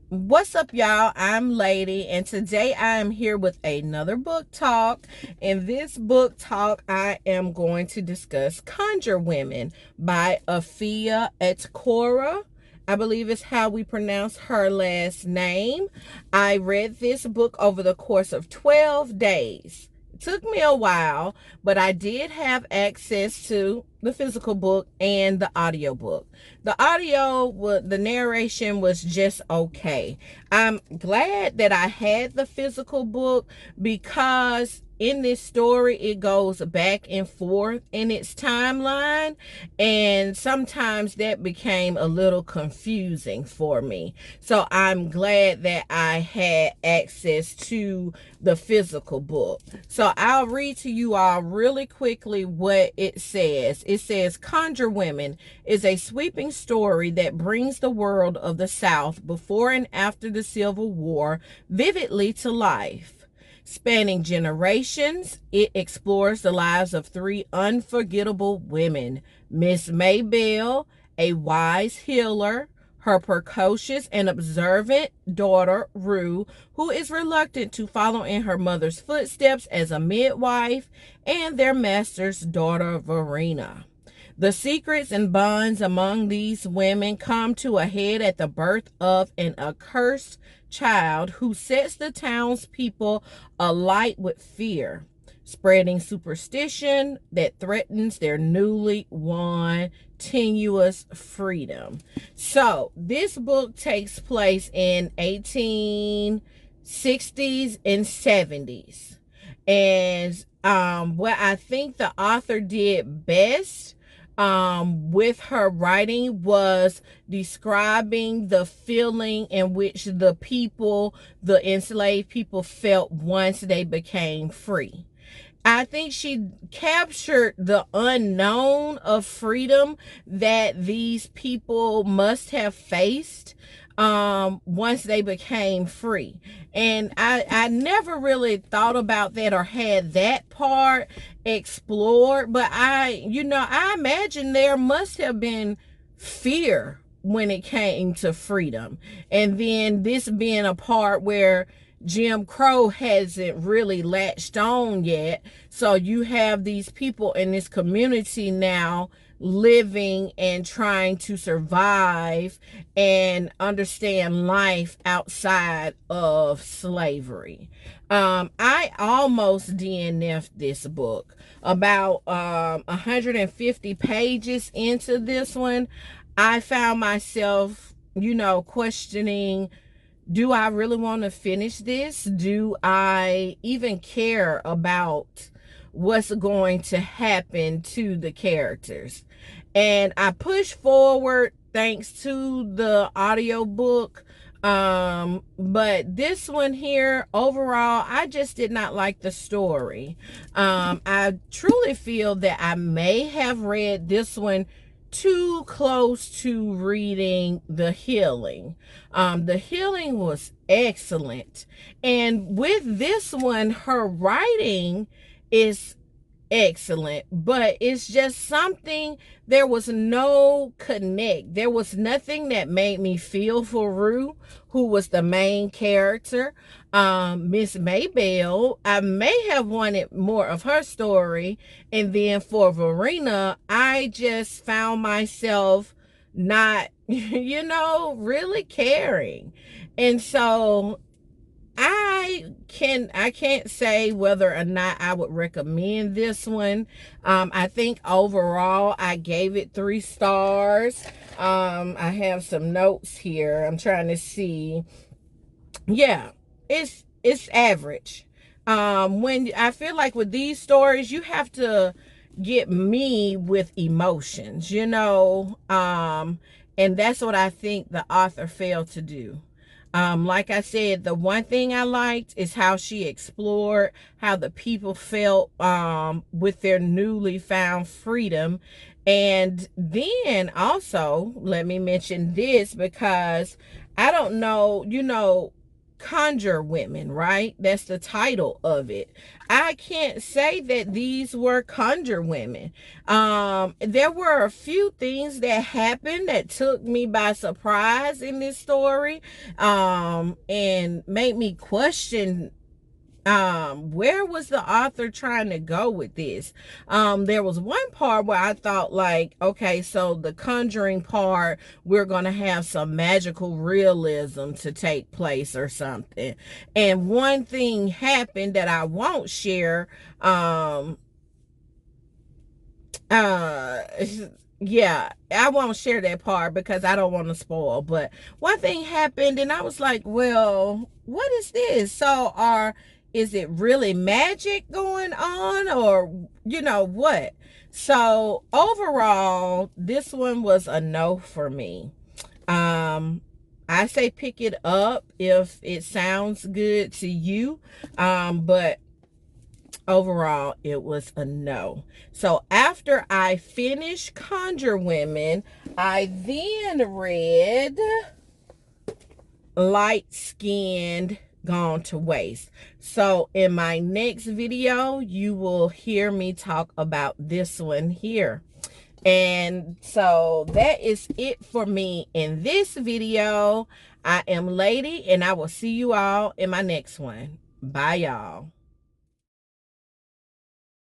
What's up, y'all? I'm Lady, and today I am here with another book talk. In this book talk, I am going to discuss Conjure Women by Afia Atakora. I believe is how we pronounce her last name. I read this book over the course of 12 days. It took me a while, but I did have access to the physical book and the audio book. The narration was just okay. I'm glad that I had the physical book because in this story it goes back and forth in its timeline, and sometimes that became a little confusing for me. So I'm glad that I had access to the physical book. So I'll read to you all really quickly what it says. It says, Conjure Women is a sweeping story that brings the world of the South before and after the Civil War vividly to life. Spanning generations, it explores the lives of three unforgettable women: Miss Maybelle, a wise healer, her precocious and observant daughter, Rue, who is reluctant to follow in her mother's footsteps as a midwife, and their master's daughter, Verena. The secrets and bonds among these women come to a head at the birth of an accursed child who sets the townspeople alight with fear, spreading superstition that threatens their newly won tenuous freedom. So this book takes place in 1860s and 70s. And what I think the author did best with her writing was describing the feeling in which the enslaved people felt once they became free. I think she captured the unknown of freedom that these people must have faced once they became free. And I never really thought about that or had that part explored, but I imagine there must have been fear when it came to freedom. And then this being a part where Jim Crow hasn't really latched on yet. So you have these people in this community now living and trying to survive and understand life outside of slavery. I almost DNF'd this book. About 150 pages into this one, I found myself, questioning, do I really want to finish this? Do I even care about what's going to happen to the characters? And I pushed forward thanks to the audiobook. But this one here, overall, I just did not like the story. I truly feel that I may have read this one too close to reading The Healing. The Healing was excellent. And with this one, her writing is excellent, but it's just something, there was no connect. There was nothing that made me feel for Rue, who was the main character. Miss Maybelle, I may have wanted more of her story. And then for Verena, I just found myself not, really caring. And so I can't say whether or not I would recommend this one. I think overall I gave it 3 stars. I have some notes here. I'm trying to see. Yeah, it's average. When I feel like with these stories, you have to get me with emotions, and that's what I think the author failed to do. Like I said, the one thing I liked is how she explored how the people felt with their newly found freedom. And then also, let me mention this because I don't know, Conjure Women, right? That's the title of it. I can't say that these were Conjure Women. There were a few things that happened that took me by surprise in this story, and made me question where was the author trying to go with this. There was one part where I thought, like, okay, so the conjuring part, we're gonna have some magical realism to take place or something, and one thing happened that I won't share. Uh yeah, I won't share that part because I don't want to spoil, but one thing happened and I was like, well, what is this? So is it really magic going on, or what? So overall, this one was a no for me. I say pick it up if it sounds good to you, but overall it was a no. So after I finished Conjure Women, I then read Light Skinned Gone to Waste. So in my next video, you will hear me talk about this one here. And so that is it for me in this video. I am Lady, and I will see you all in my next one. Bye, y'all.